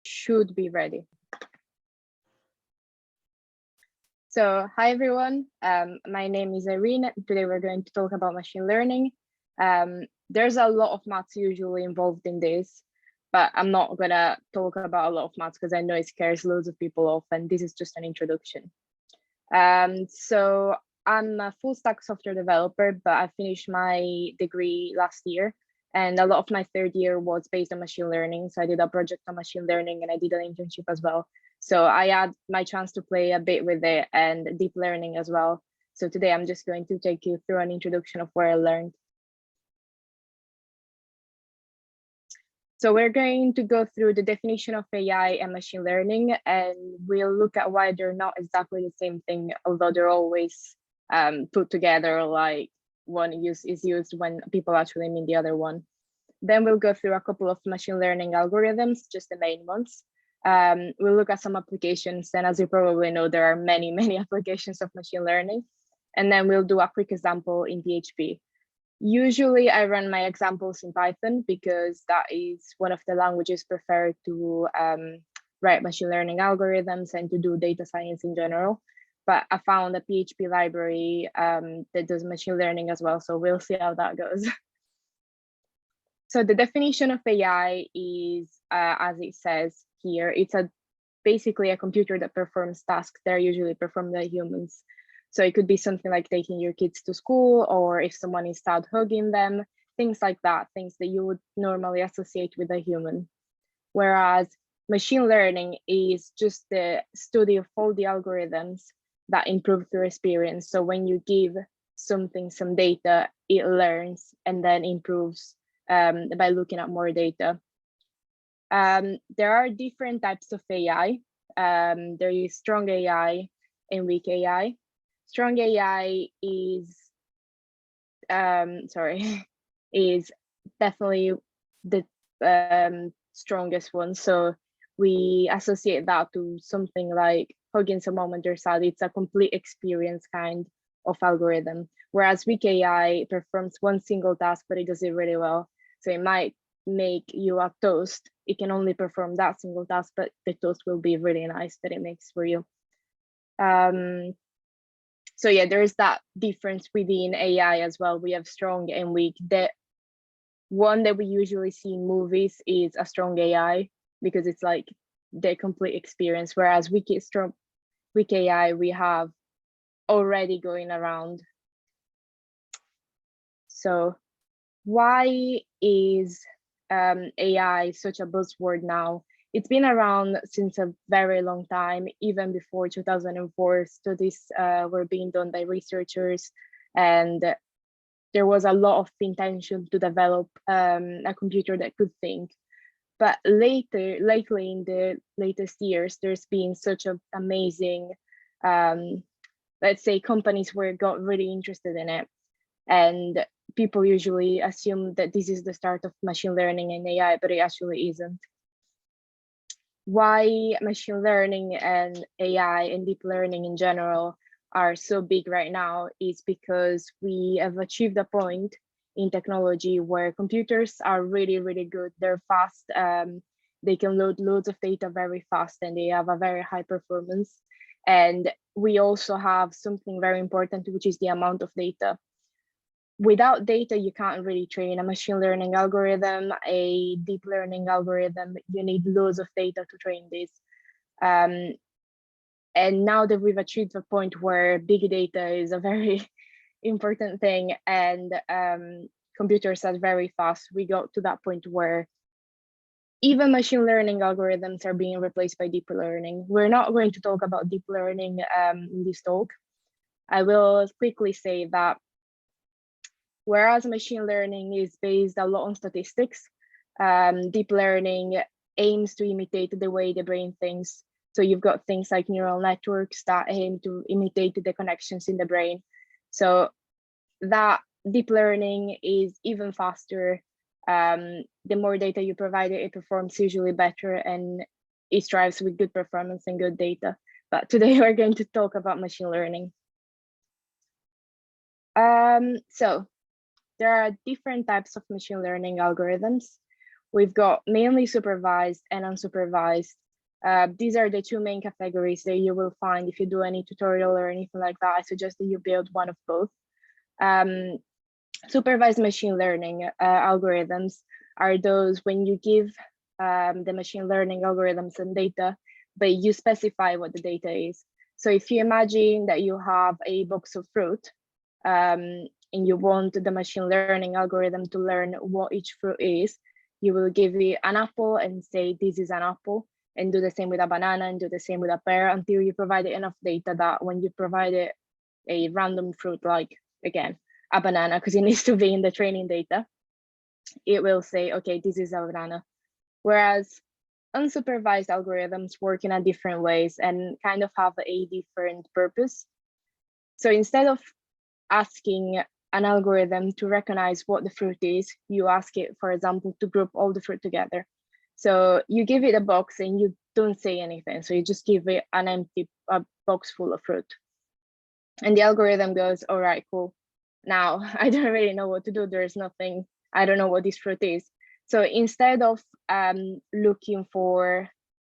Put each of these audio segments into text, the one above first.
should be ready. So hi everyone, my name is Irene. Today we're going to talk about machine learning. There's a lot of maths usually involved in this, but I'm not gonna talk about a lot of maths because I know it scares loads of people off, and this is just an introduction. So I'm a full stack software developer, but I finished my degree last year, and a lot of my third year was based on machine learning. So I did a project on machine learning and I did an internship as well. So I had my chance to play a bit with it and deep learning as well. So today I'm just going to take you through an introduction of where I learned. So we're going to go through the definition of AI and machine learning, and we'll look at why they're not exactly the same thing, although they're always put together, like one is used when people actually mean the other one. Then we'll go through a couple of machine learning algorithms, just the main ones. We'll look at some applications, and as you probably know, there are many applications of machine learning. And then we'll do a quick example in PHP. Usually I run my examples in Python because that is one of the languages preferred to write machine learning algorithms and to do data science in general. But I found a PHP library that does machine learning as well, so we'll see how that goes. So the definition of AI is, as it says here, it's basically a computer that performs tasks that are usually performed by humans. So it could be something like taking your kids to school, or if someone is sad, hugging them, things like that, things that you would normally associate with a human. Whereas machine learning is just the study of all the algorithms that improve through experience. So when you give something some data, it learns and then improves by looking at more data. There are different types of AI. There is strong AI and weak AI. Strong AI is, is definitely the strongest one. So we associate that to something like hugging someone when they're sad. It's a complete experience kind of algorithm. Whereas weak AI performs one single task, but it does it really well. So it might make you a toast. It can only perform that single task, but the toast will be really nice that it makes for you. So yeah, there's that difference within AI as well. We have strong and weak. The one that we usually see in movies is a strong AI because it's like the complete experience, whereas weak AI we have already going around. So why is AI such a buzzword now? It's been around since a very long time, even before 2004. Studies were being done by researchers, and there was a lot of intention to develop a computer that could think. But lately in the latest years, there's been such an amazing, let's say, companies where got really interested in it. And people usually assume that this is the start of machine learning and AI, but it actually isn't. Why machine learning and AI and deep learning in general are so big right now is because we have achieved a point in technology where computers are really good. They're fast. They can load loads of data very fast, and they have a very high performance. And we also have something very important, which is the amount of data. Without data, you can't really train a machine learning algorithm, a deep learning algorithm. You need loads of data to train this. And now that we've achieved a point where big data is a very important thing, and computers are very fast, we got to that point where even machine learning algorithms are being replaced by deep learning. We're not going to talk about deep learning in this talk. I will quickly say that whereas machine learning is based a lot on statistics, deep learning aims to imitate the way the brain thinks. So you've got things like neural networks that aim to imitate the connections in the brain. So that deep learning is even faster. The more data you provide it, it performs usually better, and it strives with good performance and good data. But today we're going to talk about machine learning. So there are different types of machine learning algorithms. We've got mainly supervised and unsupervised. These are the two main categories that you will find if you do any tutorial or anything like that. I suggest that you build one of both. Supervised machine learning algorithms are those when you give the machine learning algorithms some data, but you specify what the data is. So if you imagine that you have a box of fruit and you want the machine learning algorithm to learn what each fruit is, you will give it an apple and say, this is an apple, and do the same with a banana and do the same with a pear until you provide it enough data that when you provide it a random fruit, like again, a banana, because it needs to be in the training data, it will say, okay, this is a banana. Whereas unsupervised algorithms work in a different ways and kind of have a different purpose. So instead of asking an algorithm to recognize what the fruit is, you ask it, for example, to group all the fruit together. So you give it a box and you don't say anything. So you just give it an empty box full of fruit. And the algorithm goes, all right, cool. Now I don't really know what to do. There's nothing, I don't know what this fruit is. So instead of looking for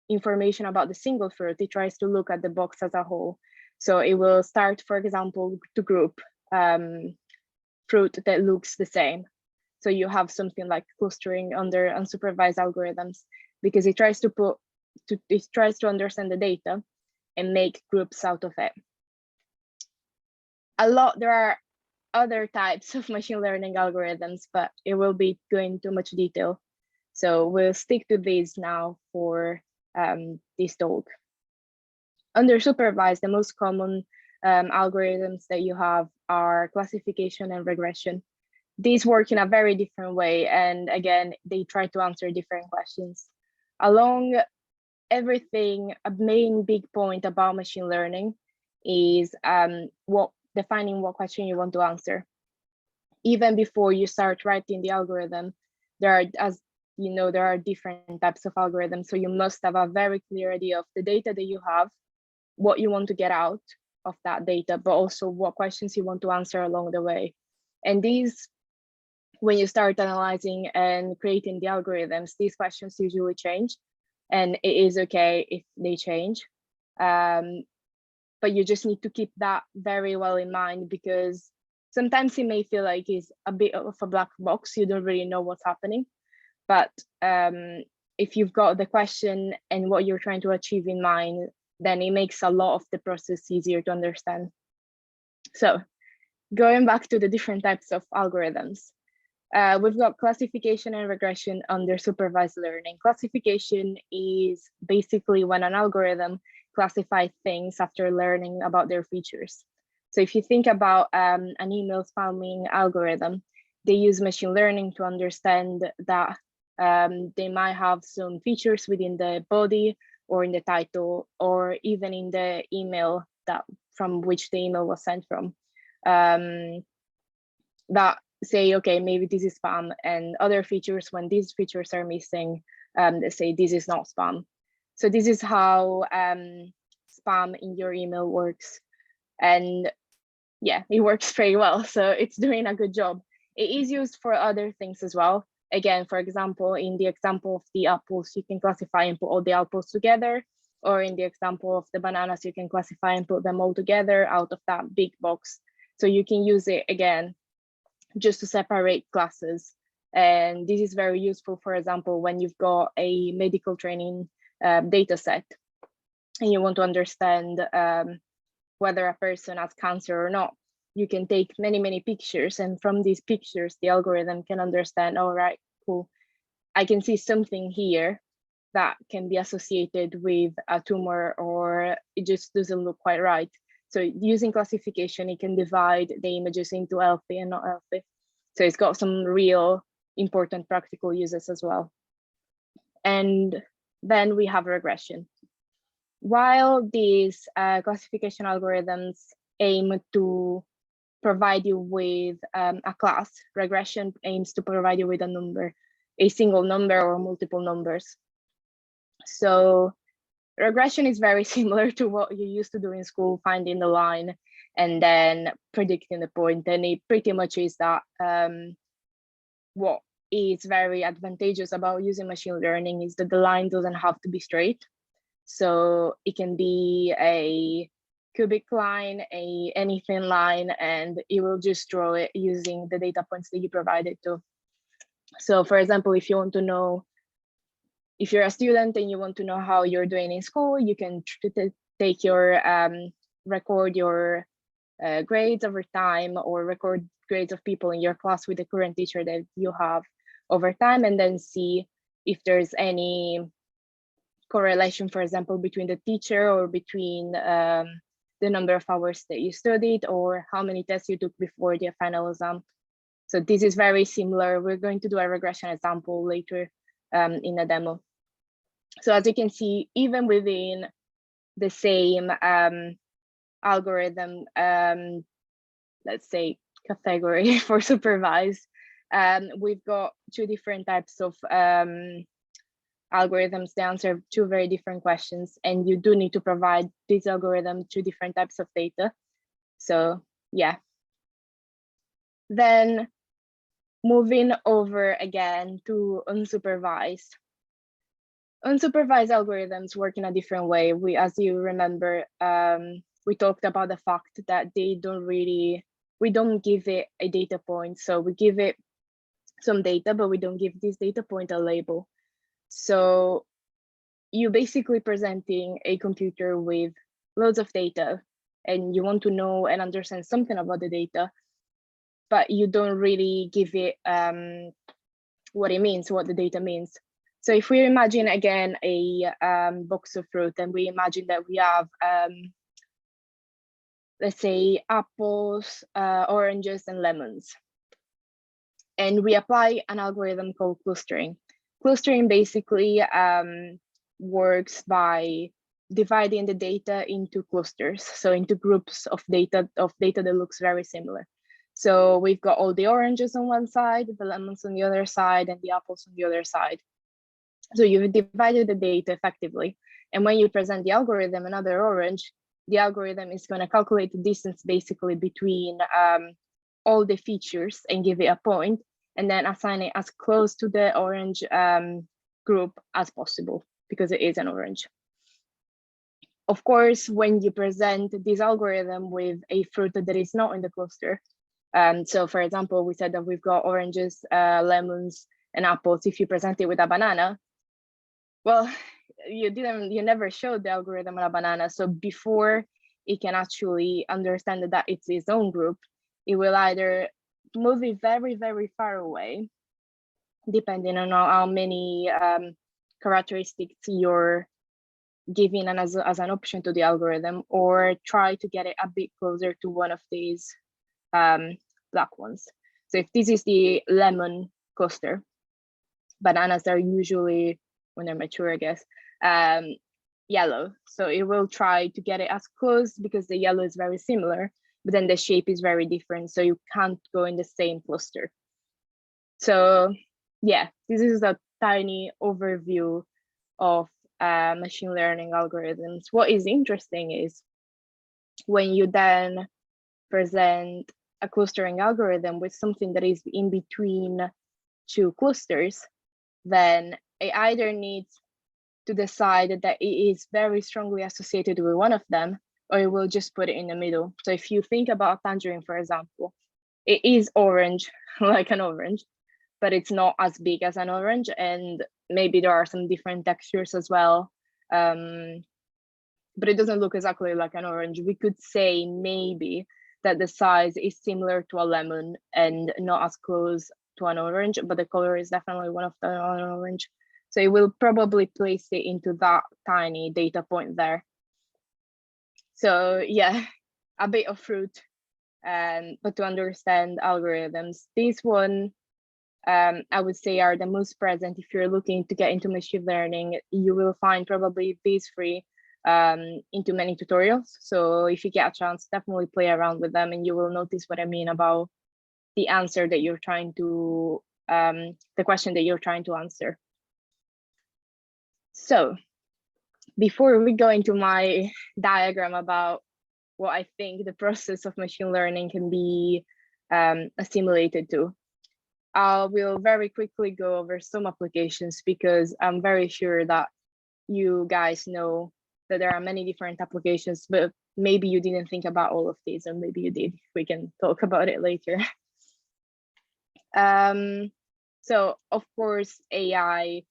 information about the single fruit, it tries to look at the box as a whole. So it will start, for example, to group fruit that looks the same. So you have something like clustering under unsupervised algorithms, because it tries to understand the data and make groups out of it. There are other types of machine learning algorithms, but it will be going too much detail. So we'll stick to these now for this talk. Under supervised, the most common algorithms that you have are classification and regression. These work in a very different way. And again, they try to answer different questions. Along everything, a main big point about machine learning is defining what question you want to answer. Even before you start writing the algorithm, there are different types of algorithms. So you must have a very clear idea of the data that you have, what you want to get out of that data, but also what questions you want to answer along the way. And these, when you start analyzing and creating the algorithms, these questions usually change, and it is okay if they change. But you just need to keep that very well in mind, because sometimes it may feel like it's a bit of a black box. You don't really know what's happening. But if you've got the question and what you're trying to achieve in mind, then it makes a lot of the process easier to understand. So going back to the different types of algorithms, we've got classification and regression under supervised learning. Classification is basically when an algorithm classifies things after learning about their features. So if you think about an email spamming algorithm, they use machine learning to understand that they might have some features within the body or in the title or even in the email from which the email was sent from, that say, okay, maybe this is spam, and other features, when these features are missing, they say this is not spam. So this is how spam in your email works. And yeah, it works very well. So it's doing a good job. It is used for other things as well. Again, for example, in the example of the apples, you can classify and put all the apples together. Or in the example of the bananas, you can classify and put them all together out of that big box. So you can use it again just to separate classes. And this is very useful, for example, when you've got a medical training data set and you want to understand whether a person has cancer or not. You can take many, many pictures, and from these pictures, the algorithm can understand, all right, cool, I can see something here that can be associated with a tumor, or it just doesn't look quite right. So using classification, it can divide the images into healthy and not healthy. So it's got some real important practical uses as well. And then we have regression. While these classification algorithms aim to provide you with a class, regression aims to provide you with a number, a single number or multiple numbers. So regression is very similar to what you used to do in school, finding the line and then predicting the point. And it pretty much is that what is very advantageous about using machine learning is that the line doesn't have to be straight. So it can be a cubic line, any thin line, and it will just draw it using the data points that you provided to. So for example, if you want to know, if you're a student and you want to know how you're doing in school, you can take your, record your grades over time, or record grades of people in your class with the current teacher that you have over time, and then see if there's any correlation, for example, between the teacher or between the number of hours that you studied or how many tests you took before the final exam. So this is very similar. We're going to do a regression example later in the demo. So as you can see, even within the same algorithm, let's say category for supervised, we've got two different types of algorithms that answer two very different questions, and you do need to provide this algorithm to different types of data. So yeah. Then moving over again to unsupervised. Unsupervised algorithms work in a different way. As you remember, we talked about the fact that we don't give it a data point. So we give it some data, but we don't give this data point a label. So you're basically presenting a computer with loads of data, and you want to know and understand something about the data, but you don't really give it what it means, what the data means. So if we imagine again a box of fruit, and we imagine that we have, let's say, apples, oranges, and lemons, and we apply an algorithm called clustering. Clustering basically works by dividing the data into clusters, so into groups of data that looks very similar. So we've got all the oranges on one side, the lemons on the other side, and the apples on the other side. So you've divided the data effectively. And when you present the algorithm another orange, the algorithm is going to calculate the distance basically between all the features and give it a point, and then assign it as close to the orange group as possible, because it is an orange. Of course, when you present this algorithm with a fruit that is not in the cluster, so for example, we said that we've got oranges, lemons, and apples. If you present it with a banana, well, you never showed the algorithm a banana. So before it can actually understand that it's its own group, it will either move it very, very far away, depending on how many characteristics you're giving as an option to the algorithm, or try to get it a bit closer to one of these black ones. So if this is the lemon cluster, bananas are usually, when they're mature, I guess, yellow. So it will try to get it as close, because the yellow is very similar, but then the shape is very different. So you can't go in the same cluster. So yeah, this is a tiny overview of machine learning algorithms. What is interesting is when you then present a clustering algorithm with something that is in between two clusters, then it either needs to decide that it is very strongly associated with one of them, or it will just put it in the middle. So if you think about tangerine, for example, it is orange, like an orange, but it's not as big as an orange, and maybe there are some different textures as well. But it doesn't look exactly like an orange. We could say maybe that the size is similar to a lemon and not as close to an orange, but the color is definitely one of the orange. So it will probably place it into that tiny data point there. So yeah, a bit of fruit, but to understand algorithms, this one, I would say, are the most present. If you're looking to get into machine learning, you will find probably these three into many tutorials. So if you get a chance, definitely play around with them, and you will notice what I mean about the answer that you're trying to, the question that you're trying to answer. So before we go into my diagram about what I think the process of machine learning can be assimilated to, I will very quickly go over some applications because I'm very sure that you guys know that there are many different applications, but maybe you didn't think about all of these, or maybe you did. We can talk about it later. So of course, AI,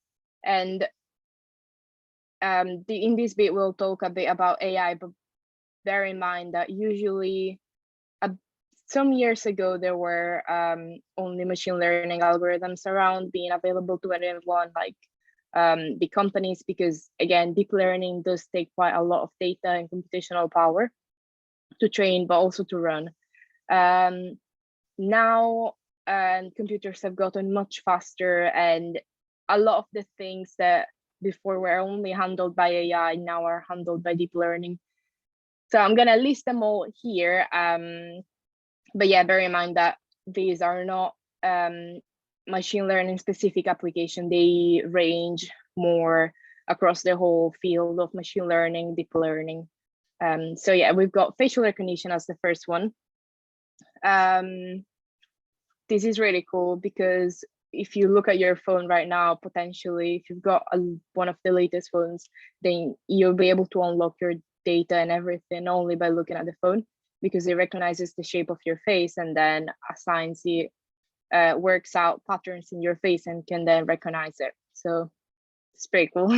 and in this bit, we'll talk a bit about AI, but bear in mind that usually some years ago, there were only machine learning algorithms around being available to anyone, like the companies, because again, deep learning does take quite a lot of data and computational power to train, but also to run. Now, computers have gotten much faster, and a lot of the things that before were only handled by AI now are handled by deep learning. So I'm gonna list them all here. But yeah, bear in mind that these are not machine learning specific application. They range more across the whole field of machine learning, deep learning. So yeah, we've got facial recognition as the first one. This is really cool because if you look at your phone right now, potentially, if you've got one of the latest phones, then you'll be able to unlock your data and everything only by looking at the phone, because it recognizes the shape of your face and then assigns it, works out patterns in your face and can then recognize it. So it's pretty cool.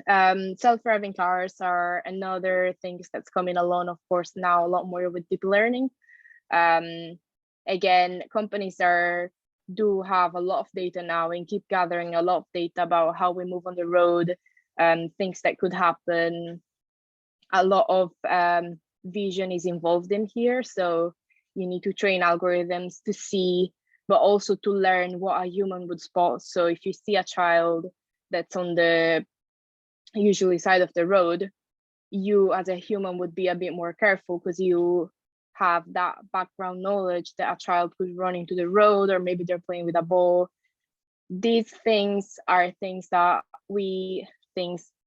Self-driving cars are another thing that's coming along, of course, now a lot more with deep learning. Again, companies do have a lot of data now and keep gathering a lot of data about how we move on the road, things that could happen. A lot of vision is involved in here, so you need to train algorithms to see, but also to learn what a human would spot. So if you see a child that's on the usually side of the road, you as a human would be a bit more careful because you have that background knowledge that a child could run into the road, or maybe they're playing with a ball. These things are things that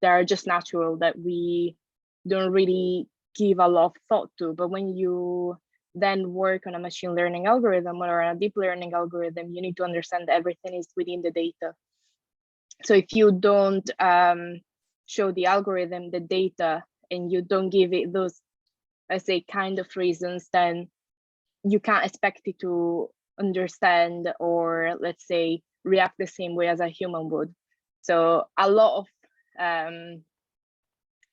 are just natural, that we don't really give a lot of thought to. But when you then work on a machine learning algorithm or a deep learning algorithm, you need to understand that everything is within the data. So if you don't show the algorithm the data and you don't give it those, let's say, kind of reasons, then you can't expect it to understand or, let's say, react the same way as a human would. So a lot of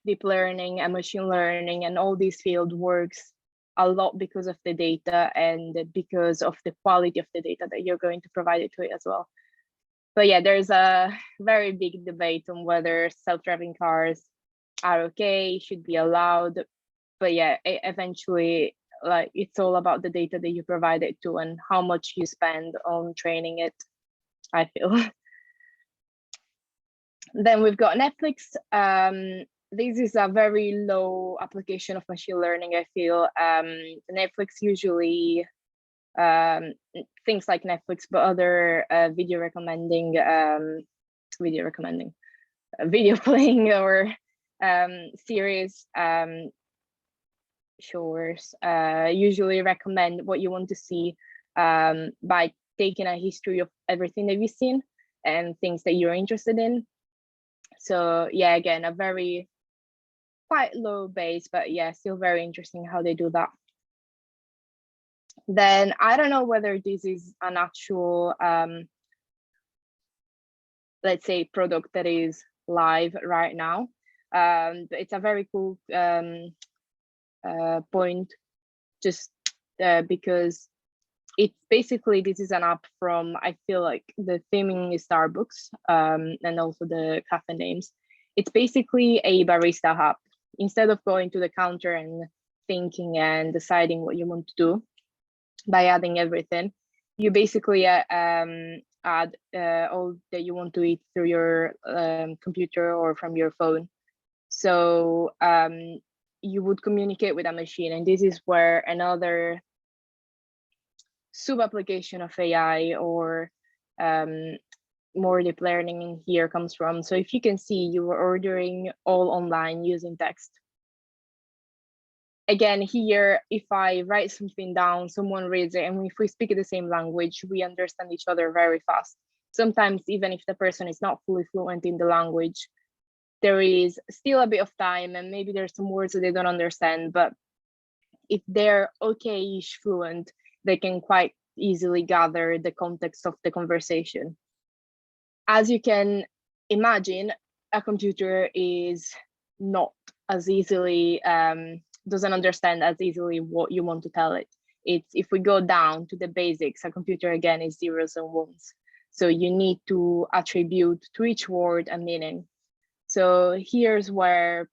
deep learning and machine learning and all these field works a lot because of the data and because of the quality of the data that you're going to provide it to it as well. But yeah, there's a very big debate on whether self-driving cars are okay, should be allowed. But yeah, eventually, like, it's all about the data that you provide it to and how much you spend on training it, I feel. Then we've got Netflix. This is a very low application of machine learning, I feel. Netflix usually, things like Netflix, but other video playing or series shows usually recommend what you want to see by taking a history of everything that you've seen and things that you're interested in. So yeah, again, a very quite low base, but yeah, still very interesting how they do that. Then I don't know whether this is an actual, let's say, product that is live right now. But it's a very cool point, just because it's basically, this is an app from, I feel like the theming is Starbucks, and also the cafe names. It's basically a barista app. Instead of going to the counter and thinking and deciding what you want to do by adding everything, you basically add all that you want to eat through your computer or from your phone. So you would communicate with a machine, and this is where another sub-application of AI or more deep learning in here comes from. So if you can see, you were ordering all online using text. again, here, if I write something down, someone reads it, and if we speak the same language, we understand each other very fast. Sometimes, even if the person is not fully fluent in the language, there is still a bit of time, and maybe there's some words that they don't understand, but if they're okay-ish fluent, they can quite easily gather the context of the conversation. As you can imagine, a computer is not as easily, doesn't understand as easily what you want to tell it. It's, if we go down to the basics, a computer again is zeros and ones. So you need to attribute to each word a meaning. So here's where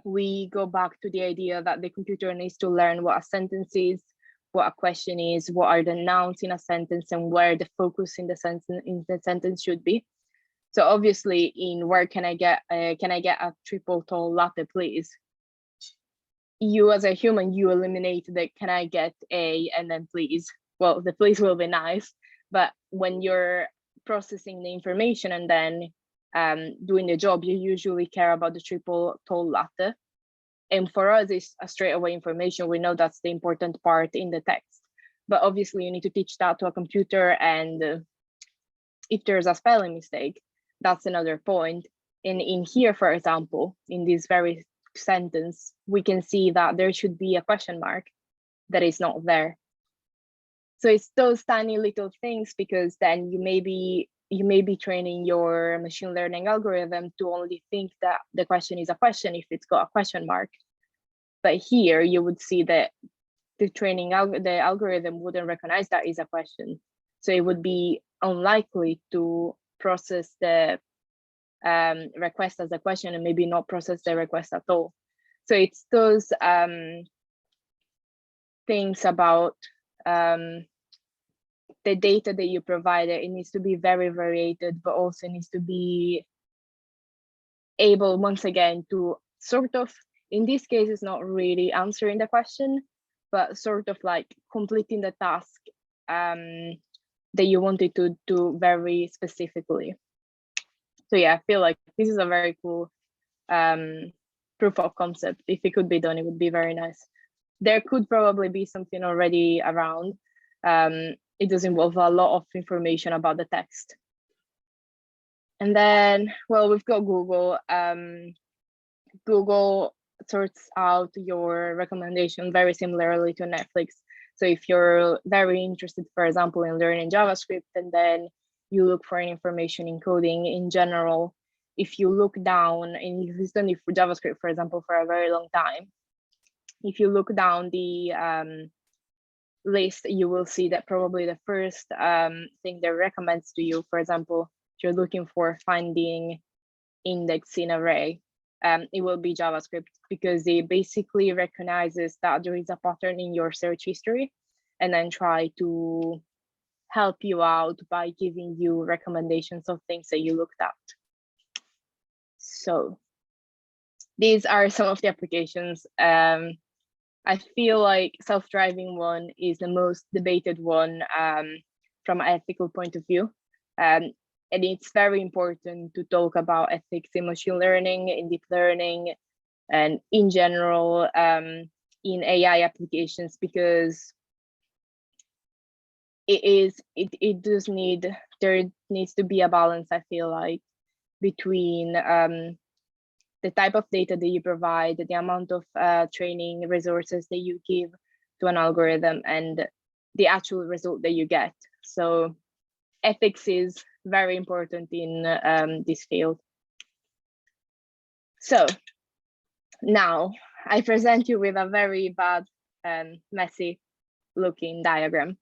we go back to the idea that the computer needs to learn what a sentence is, what a question is, what are the nouns in a sentence, and where the focus in the sentence should be. So obviously, in where can I get a triple tall latte, please? You as a human, you eliminate the can I get a and then please. Well, the please will be nice, but when you're processing the information and then doing the job, you usually care about the triple tall latte. And for us, it's a straight away information. We know that's the important part in the text. But obviously, you need to teach that to a computer. And if there's a spelling mistake, that's another point. And in here, for example, in this very sentence, we can see that there should be a question mark that is not there. So it's those tiny little things, because then you may be training your machine learning algorithm to only think that the question is a question if it's got a question mark. But here you would see that the algorithm wouldn't recognize that is a question. So it would be unlikely to process the request as a question and maybe not process the request at all. So it's those things about the data that you provided. It needs to be very varied, but also needs to be able, once again, to sort of, in this case, it's not really answering the question, but sort of like completing the task that you wanted to do very specifically. So yeah, I feel like this is a very cool proof of concept. If it could be done, it would be very nice. There could probably be something already around. It does involve a lot of information about the text. And then, well, we've got Google. Google sorts out your recommendation very similarly to Netflix. So if you're very interested, for example, in learning JavaScript, and then you look for information in coding in general, if you look down, and you've studied for JavaScript, for example, for a very long time, if you look down the list, you will see that probably the first thing that recommends to you, for example, if you're looking for finding index in array, it will be JavaScript, because it basically recognizes that there is a pattern in your search history and then try to help you out by giving you recommendations of things that you looked at. So these are some of the applications. I feel like self-driving one is the most debated one from an ethical point of view. And it's very important to talk about ethics in machine learning, in deep learning, and in general in AI applications, because there needs to be a balance, I feel like, between the type of data that you provide, the amount of training resources that you give to an algorithm, and the actual result that you get. So ethics is very important in this field. So now I present you with a very bad and messy looking diagram.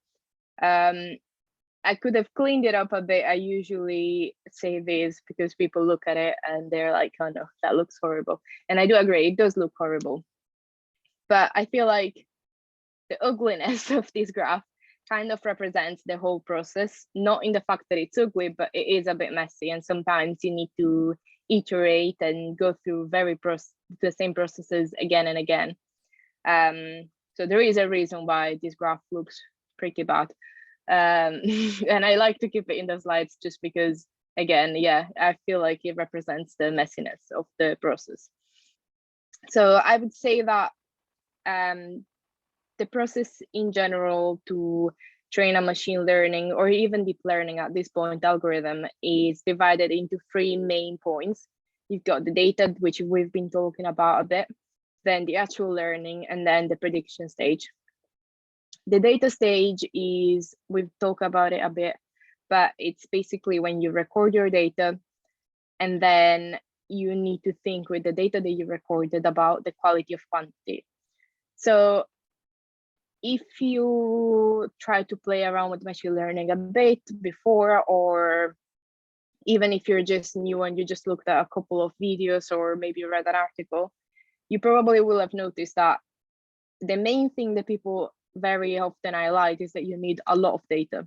I could have cleaned it up a bit. I usually say this because people look at it and they're like, oh no, that looks horrible. And I do agree, it does look horrible. But I feel like the ugliness of this graph kind of represents the whole process, not in the fact that it's ugly, but it is a bit messy. And sometimes you need to iterate and go through the same processes again and again. So there is a reason why this graph looks pretty bad. And I like to keep it in the slides just because, again, yeah, I feel like it represents the messiness of the process. So I would say that the process in general to train a machine learning or even deep learning at this point algorithm is divided into three main points. You've got the data, which we've been talking about a bit, then the actual learning, and then the prediction stage. The data stage is, we've talked about it a bit, but it's basically when you record your data and then you need to think with the data that you recorded about the quality of quantity. So if you try to play around with machine learning a bit before, or even if you're just new and you just looked at a couple of videos or maybe read an article, you probably will have noticed that the main thing that people very often highlight is that you need a lot of data.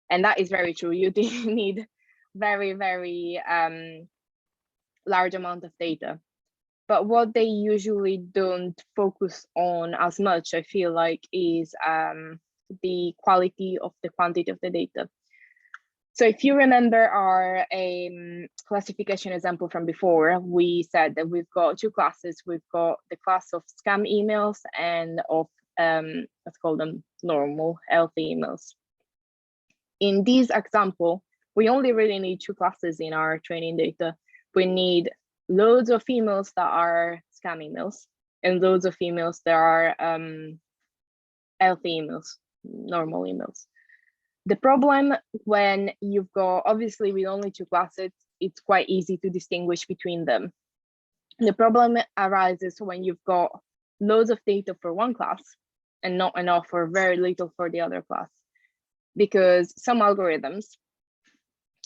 And that is very true. You need very, very large amount of data. But what they usually don't focus on as much, I feel like, is the quality of the quantity of the data. So if you remember our classification example from before, we said that we've got two classes. We've got the class of scam emails and of, let's call them normal, healthy emails. In this example, we only really need two classes in our training data. We need loads of emails that are scam emails and loads of emails that are healthy emails, normal emails. The problem when you've got, obviously with only two classes, it's quite easy to distinguish between them. The problem arises when you've got loads of data for one class and not enough or very little for the other class. Because some algorithms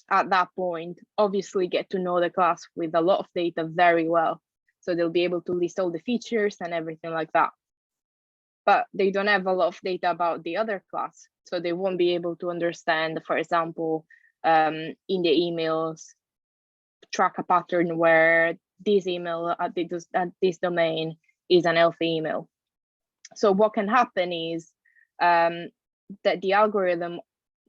at that point obviously get to know the class with a lot of data very well. So they'll be able to list all the features and everything like that. But they don't have a lot of data about the other class. So they won't be able to understand, for example, in the emails, track a pattern where this email at this domain is an healthy email. So what can happen is that the algorithm,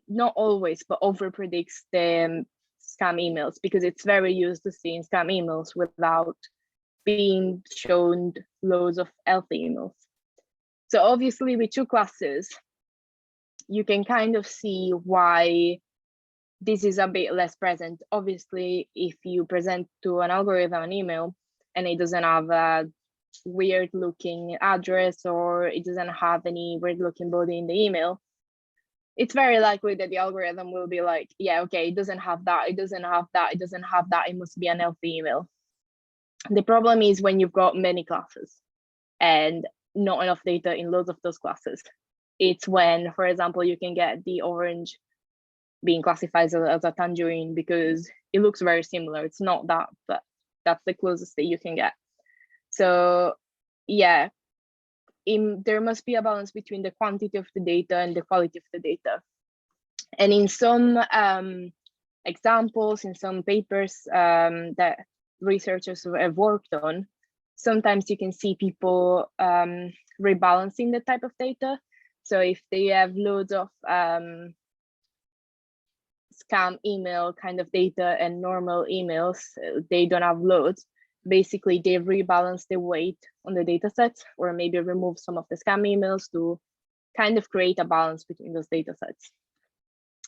not always, but over predicts the scam emails, because it's very used to seeing scam emails without being shown loads of healthy emails. So obviously with two classes, you can kind of see why this is a bit less present. Obviously, if you present to an algorithm an email and it doesn't have a weird looking address or it doesn't have any weird looking body in the email, it's very likely that the algorithm will be like, yeah, okay, it doesn't have that, it doesn't have that, it doesn't have that, it must be an healthy email. The problem is when you've got many classes and not enough data in loads of those classes. It's when, for example, you can get the orange being classified as a tangerine because it looks very similar. It's not that, but that's the closest that you can get. So yeah, there must be a balance between the quantity of the data and the quality of the data. And in some examples, in some papers that researchers have worked on, sometimes you can see people rebalancing the type of data. So if they have loads of scam email kind of data and normal emails, they don't have loads. Basically, they rebalance the weight on the data sets, or maybe remove some of the scam emails to kind of create a balance between those data sets.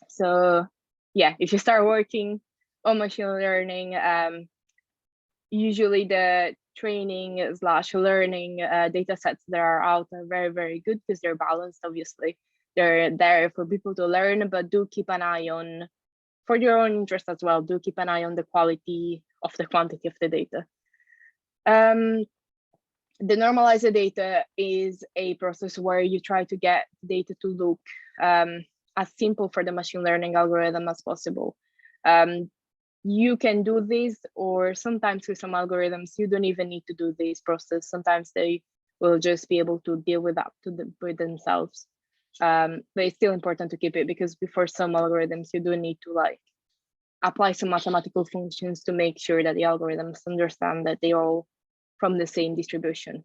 So yeah, if you start working on machine learning, usually the training / learning data sets that are out are very, very good because they're balanced. Obviously, they're there for people to learn, but do keep an eye on, for your own interest as well, do keep an eye on the quality of the quantity of the data. The normalized data is a process where you try to get data to look as simple for the machine learning algorithm as possible. You can do this, or sometimes with some algorithms, you don't even need to do this process. Sometimes they will just be able to deal with that with themselves. But it's still important to keep it, because before some algorithms, you do need to like apply some mathematical functions to make sure that the algorithms understand that they are all from the same distribution.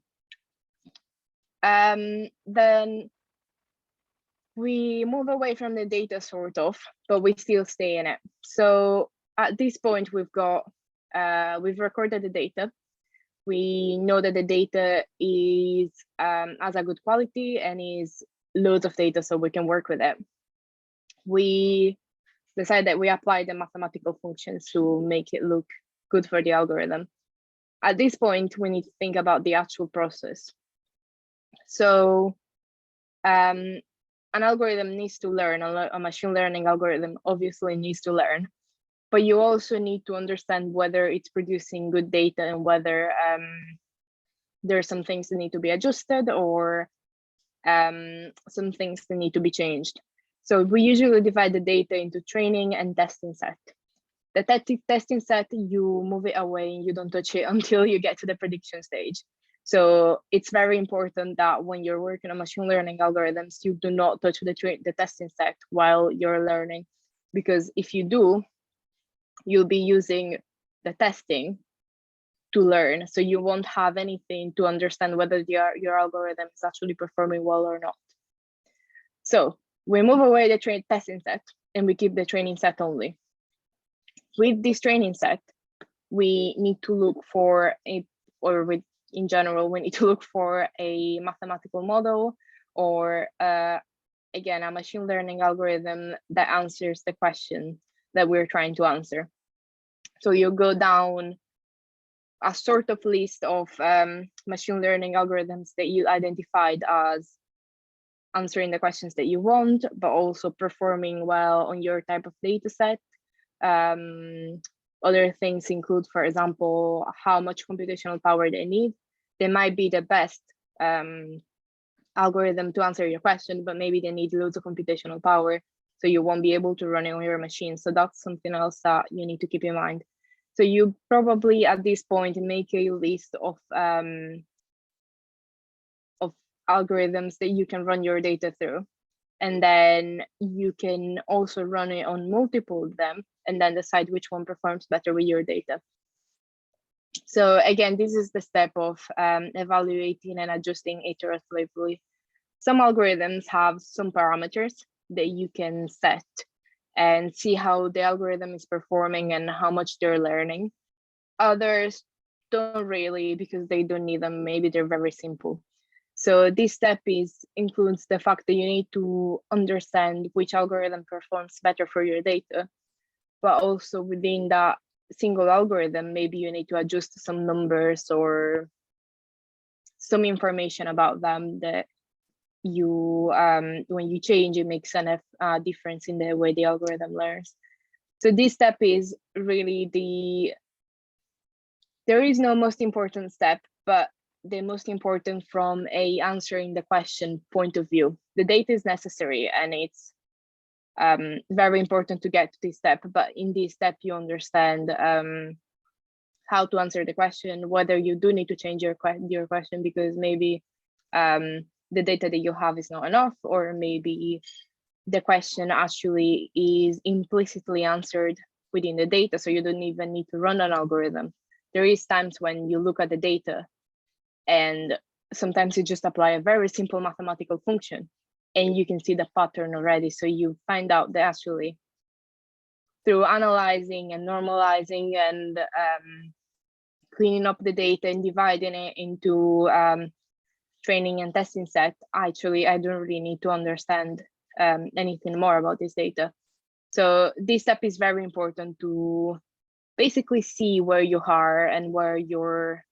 Then we move away from the data sort of, but we still stay in it. So at this point, we've recorded the data. We know that the data is has a good quality and is loads of data, so we can work with it. We decide that we apply the mathematical functions to make it look good for the algorithm. At this point, we need to think about the actual process. So an algorithm needs to learn, a machine learning algorithm obviously needs to learn, but you also need to understand whether it's producing good data and whether there are some things that need to be adjusted or some things that need to be changed. So we usually divide the data into training and testing set. The testing set, you move it away and you don't touch it until you get to the prediction stage. So it's very important that when you're working on machine learning algorithms, you do not touch the testing set while you're learning, because if you do, you'll be using the testing to learn. So you won't have anything to understand whether your algorithm is actually performing well or not. So we move away the testing set and we keep the training set only. With this training set, we need to look for in general, we need to look for a mathematical model or again, a machine learning algorithm that answers the question that we're trying to answer. So you go down a sort of list of machine learning algorithms that you identified as answering the questions that you want, but also performing well on your type of data set. Other things include, for example, how much computational power they need. They might be the best algorithm to answer your question, but maybe they need loads of computational power, so you won't be able to run it on your machine. So that's something else that you need to keep in mind. So you probably at this point make a list of algorithms that you can run your data through. And then you can also run it on multiple of them and then decide which one performs better with your data. So again, this is the step of evaluating and adjusting iteratively. Some algorithms have some parameters that you can set and see how the algorithm is performing and how much they're learning. Others don't really, because they don't need them. Maybe they're very simple. So this step includes the fact that you need to understand which algorithm performs better for your data, but also within that single algorithm, maybe you need to adjust some numbers or some information about them that you, when you change, it makes a difference in the way the algorithm learns. So this step is really there is no most important step, but the most important from a answering the question point of view. The data is necessary and it's very important to get to this step, but in this step you understand how to answer the question, whether you do need to change your question because maybe the data that you have is not enough, or maybe the question actually is implicitly answered within the data, so you don't even need to run an algorithm. There is times when you look at the data and sometimes you just apply a very simple mathematical function and you can see the pattern already. So you find out that actually through analyzing and normalizing and cleaning up the data and dividing it into training and testing set, actually, I don't really need to understand anything more about this data. So this step is very important to basically see where you are and where you're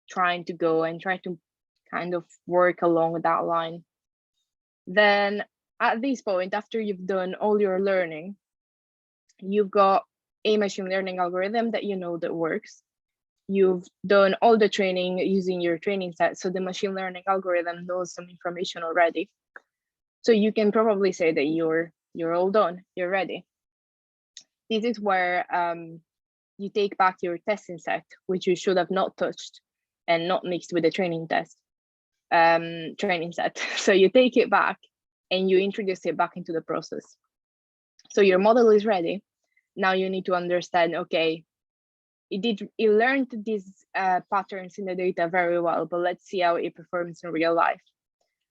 trying to go and try to kind of work along that line. Then at this point, after you've done all your learning, you've got a machine learning algorithm that you know that works. You've done all the training using your training set, so the machine learning algorithm knows some information already. So you can probably say that you're all done, you're ready. This is where you take back your testing set, which you should have not touched and not mixed with the training set. So you take it back and you introduce it back into the process. So your model is ready. Now you need to understand, okay, it learned these patterns in the data very well, but let's see how it performs in real life.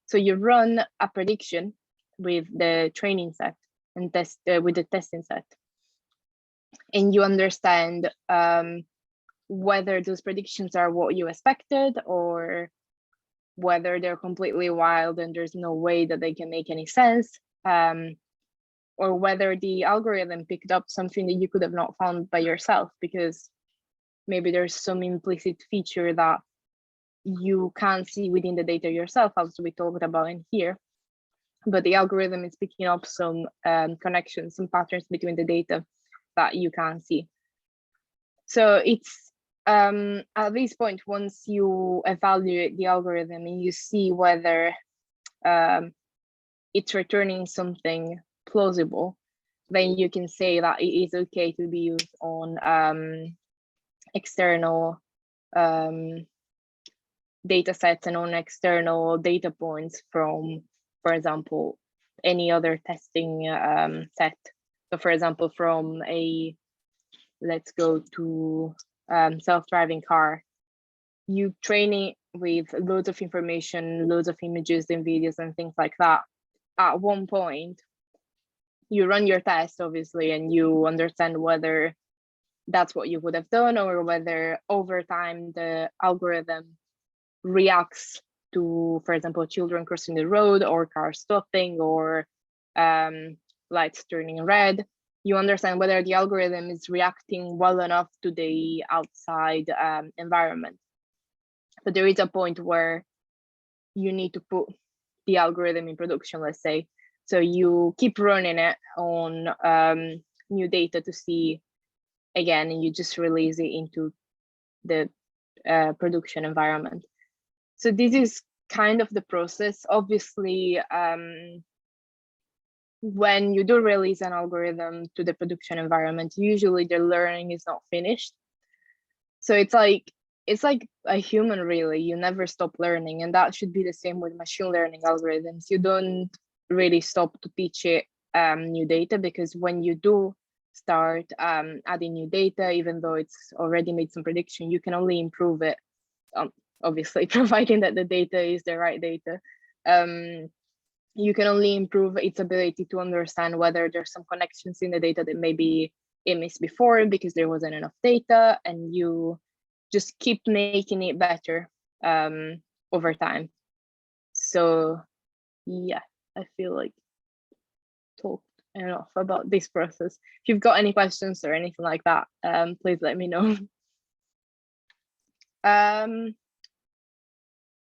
So you run a prediction with the training set and test with the testing set. And you understand whether those predictions are what you expected, or whether they're completely wild and there's no way that they can make any sense, or whether the algorithm picked up something that you could have not found by yourself, because maybe there's some implicit feature that you can't see within the data yourself, as we talked about in here, but the algorithm is picking up some connections, some patterns between the data that you can't see. So it's at this point, once you evaluate the algorithm and you see whether it's returning something plausible, then you can say that it is okay to be used on external data sets and on external data points from, for example, any other testing set. So for example, from a, let's go to self-driving car, you train it with loads of information, loads of images and videos and things like that. At one point, you run your test, obviously, and you understand whether that's what you would have done, or whether over time the algorithm reacts to, for example, children crossing the road, or cars stopping, or lights turning red. You understand whether the algorithm is reacting well enough to the outside environment. But there is a point where you need to put the algorithm in production, let's say. So you keep running it on new data to see again, and you just release it into the production environment. So this is kind of the process. Obviously, when you do release an algorithm to the production environment, usually the learning is not finished. So it's like a human, really. You never stop learning, and that should be the same with machine learning algorithms. You don't really stop to teach it new data, because when you do start adding new data, even though it's already made some prediction, you can only improve it, obviously, providing that the data is the right data. You can only improve its ability to understand whether there's some connections in the data that maybe it missed before because there wasn't enough data, and you just keep making it better over time. So yeah, I feel like talked enough about this process. If you've got any questions or anything like that, please let me know.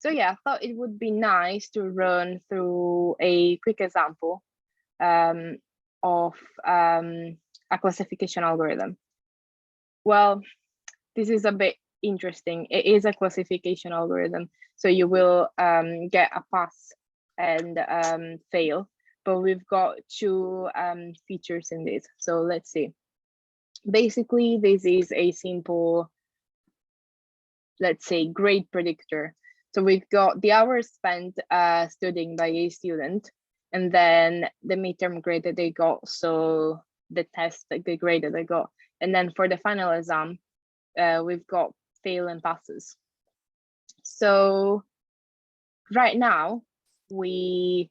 So yeah, I thought it would be nice to run through a quick example of a classification algorithm. Well, this is a bit interesting. It is a classification algorithm, so you will get a pass and fail, but we've got two features in this. So let's see. Basically, this is a simple, let's say, grade predictor. So we've got the hours spent studying by a student, and then the midterm grade that they got, so the test, like the grade that they got. And then for the final exam, we've got fail and passes. So right now, we've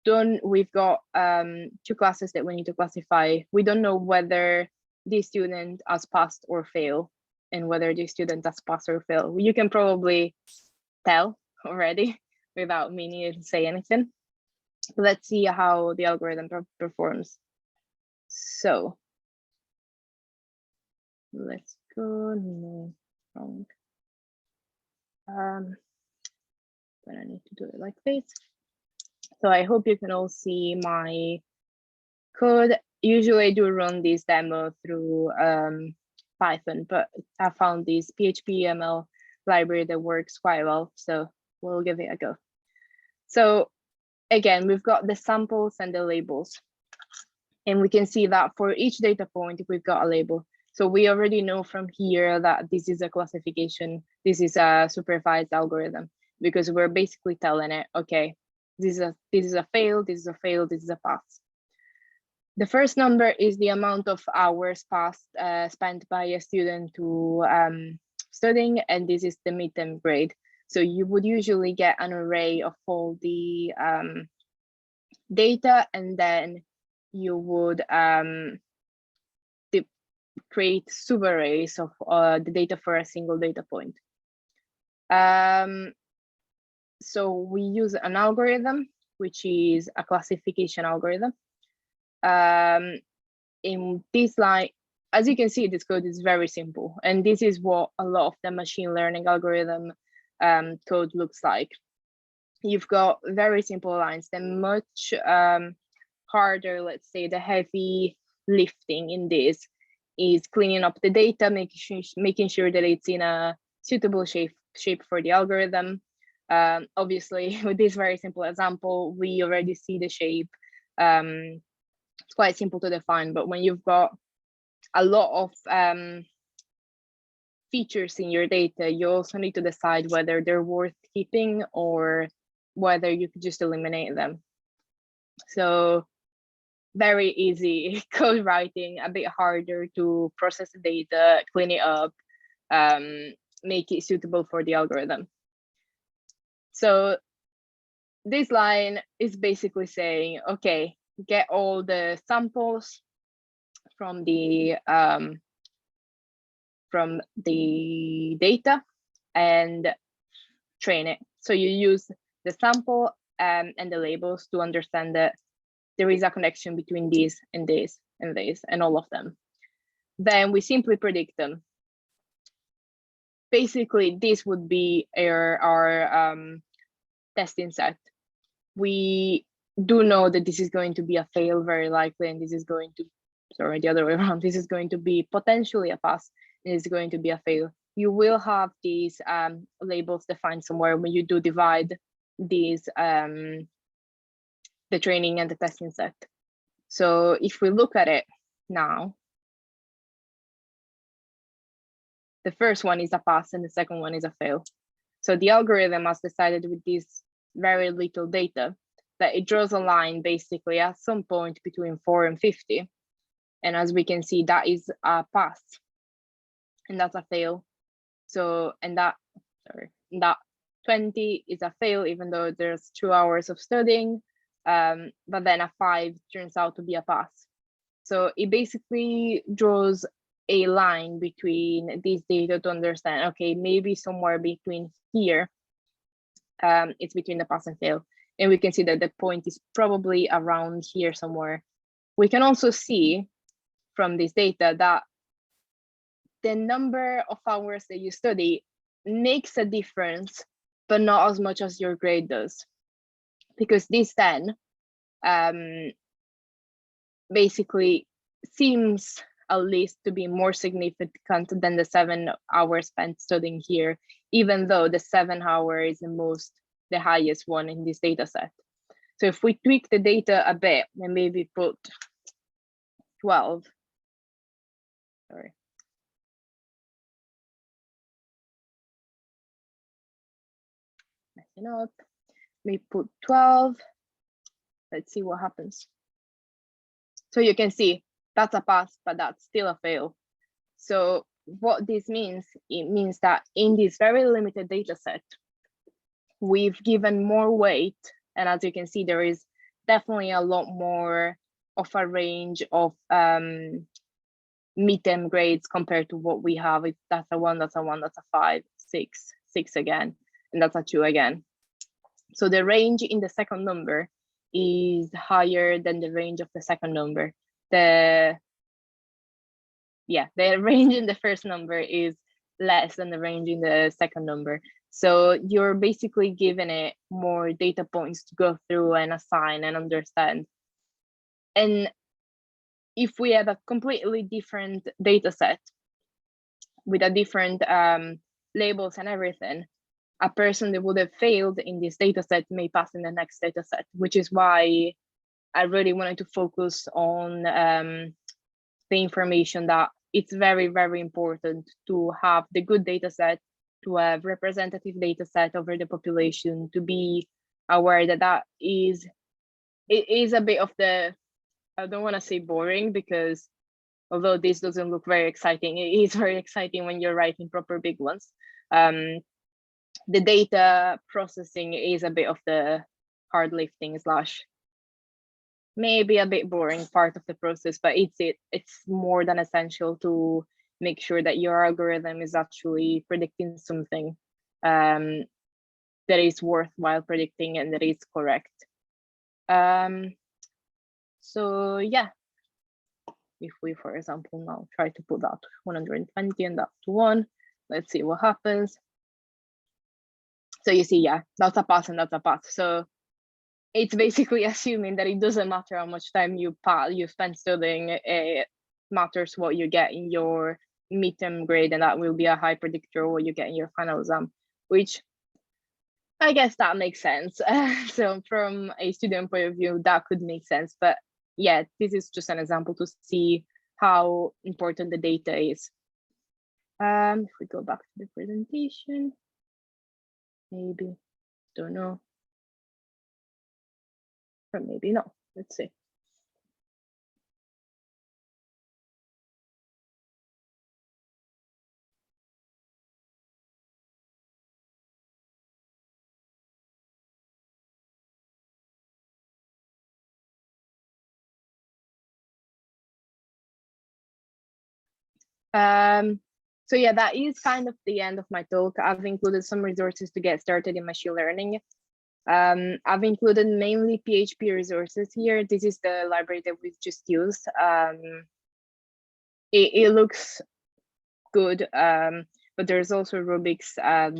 got two classes that we need to classify. We don't know whether the student has passed or failed, and whether the student has passed or failed. You can probably tell already without me needing to say anything. Let's see how the algorithm performs. So let's go. No, wrong. But I need to do it like this. So I hope you can all see my code. Usually I do run this demo through Python, but I found this PHP library that works quite well, so we'll give it a go. So again, we've got the samples and the labels, and we can see that for each data point, we've got a label. So we already know from here that this is a classification, this is a supervised algorithm, because we're basically telling it, okay, this is a fail, this is a fail, this is a pass. The first number is the amount of hours spent by a student to studying, and this is the midterm grade. So you would usually get an array of all the data, and then you would create subarrays of the data for a single data point. So we use an algorithm, which is a classification algorithm. In this line, as you can see, this code is very simple. And this is what a lot of the machine learning algorithm code looks like. You've got very simple lines. The much harder, let's say, the heavy lifting in this is cleaning up the data, making sure that it's in a suitable shape for the algorithm. Obviously, with this very simple example, we already see the shape. It's quite simple to define, but when you've got a lot of features in your data, you also need to decide whether they're worth keeping or whether you could just eliminate them. So very easy code writing, a bit harder to process the data, clean it up, make it suitable for the algorithm. So this line is basically saying, okay, get all the samples from the data and train it. So you use the sample and the labels to understand that there is a connection between these and this and this and all of them. Then we simply predict them. Basically, this would be our testing set. We do know that this is going to be a fail very likely, and this is going to, sorry, the other way around, this is going to be potentially a pass, and it's going to be a fail. You will have these labels defined somewhere when you do divide these, the training and the testing set. So if we look at it now, the first one is a pass and the second one is a fail. So the algorithm has decided with this very little data that it draws a line basically at some point between 4 and 50. And as we can see, that is a pass and that's a fail. So, and that 20 is a fail, even though there's 2 hours of studying, but then a 5 turns out to be a pass. So it basically draws a line between these data to understand, okay, maybe somewhere between here, it's between the pass and fail. And we can see that the point is probably around here somewhere. We can also see from this data that the number of hours that you study makes a difference, but not as much as your grade does. Because this then basically seems at least to be more significant than the 7 hours spent studying here, even though the 7 hours is the highest one in this data set. So if we tweak the data a bit and maybe put 12, sorry. Messing up, we put 12, let's see what happens. So you can see that's a pass, but that's still a fail. So what this means, it means that in this very limited data set, we've given more weight. And as you can see, there is definitely a lot more of a range of midterm grades compared to what we have. If that's a 1, that's a 1, that's a 5, 6, 6 again, and that's a 2 again. So the range in the second number is higher than the range of the second number. The range in the first number is less than the range in the second number. So you're basically giving it more data points to go through and assign and understand. And if we have a completely different data set with a different labels and everything, a person that would have failed in this data set may pass in the next data set, which is why I really wanted to focus on the information that it's very, very important to have the good data set, to have representative data set over the population, to be aware that it is a bit of the, I don't want to say boring, because although this doesn't look very exciting, it is very exciting when you're writing proper big ones. The data processing is a bit of the hard lifting / maybe a bit boring part of the process, but it's more than essential to make sure that your algorithm is actually predicting something that is worthwhile predicting and that is correct. So yeah, if we, for example, now try to put that 120 and that to 1, let's see what happens. So you see, yeah, that's a pass and that's a pass. So it's basically assuming that it doesn't matter how much time you spend studying, it matters what you get in your midterm grade, and that will be a high predictor of what you get in your final exam, which I guess that makes sense. So from a student point of view, that could make sense. But yeah, this is just an example to see how important the data is. If we go back to the presentation, maybe, don't know, or maybe no, let's see. So yeah, that is kind of the end of my talk. I've included some resources to get started in machine learning. I've included mainly PHP resources here. This is the library that we've just used. It looks good, but there's also Rubik's.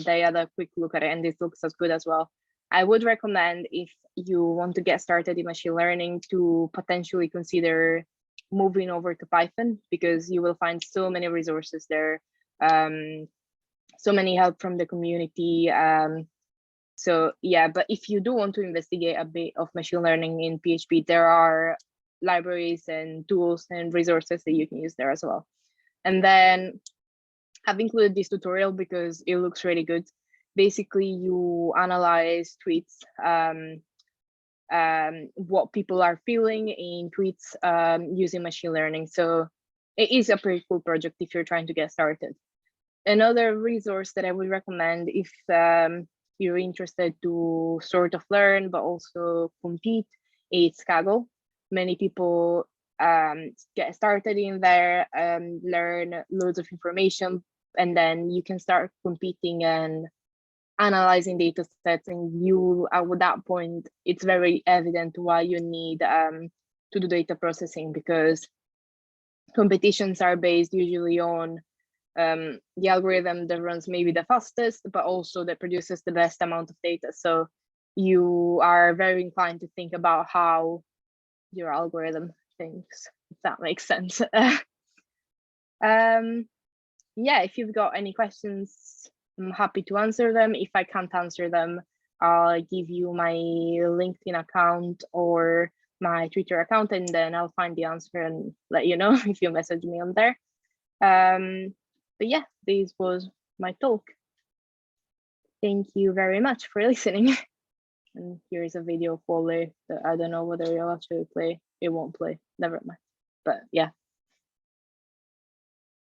They had a quick look at it and this looks as good as well. I would recommend, if you want to get started in machine learning, to potentially consider moving over to Python, because you will find so many resources there, so many help from the community. So yeah, but if you do want to investigate a bit of machine learning in PHP, there are libraries and tools and resources that you can use there as well. And then I've included this tutorial because it looks really good. Basically, you analyze tweets, what people are feeling in tweets using machine learning. So it is a pretty cool project if you're trying to get started. Another resource that I would recommend if you're interested to sort of learn but also compete is Kaggle. Many people get started in there, learn loads of information, and then you can start competing and analyzing data sets, and you at that point it's very evident why you need to do data processing, because competitions are based usually on the algorithm that runs maybe the fastest, but also that produces the best amount of data. So you are very inclined to think about how your algorithm thinks, if that makes sense. Yeah, if you've got any questions, I'm happy to answer them. If I can't answer them, I'll give you my LinkedIn account or my Twitter account, and then I'll find the answer and let you know if you message me on there. But yeah, this was my talk. Thank you very much for listening. And here's a video folder that I don't know whether it'll actually play. It won't play, never mind. But yeah,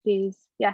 please, yeah.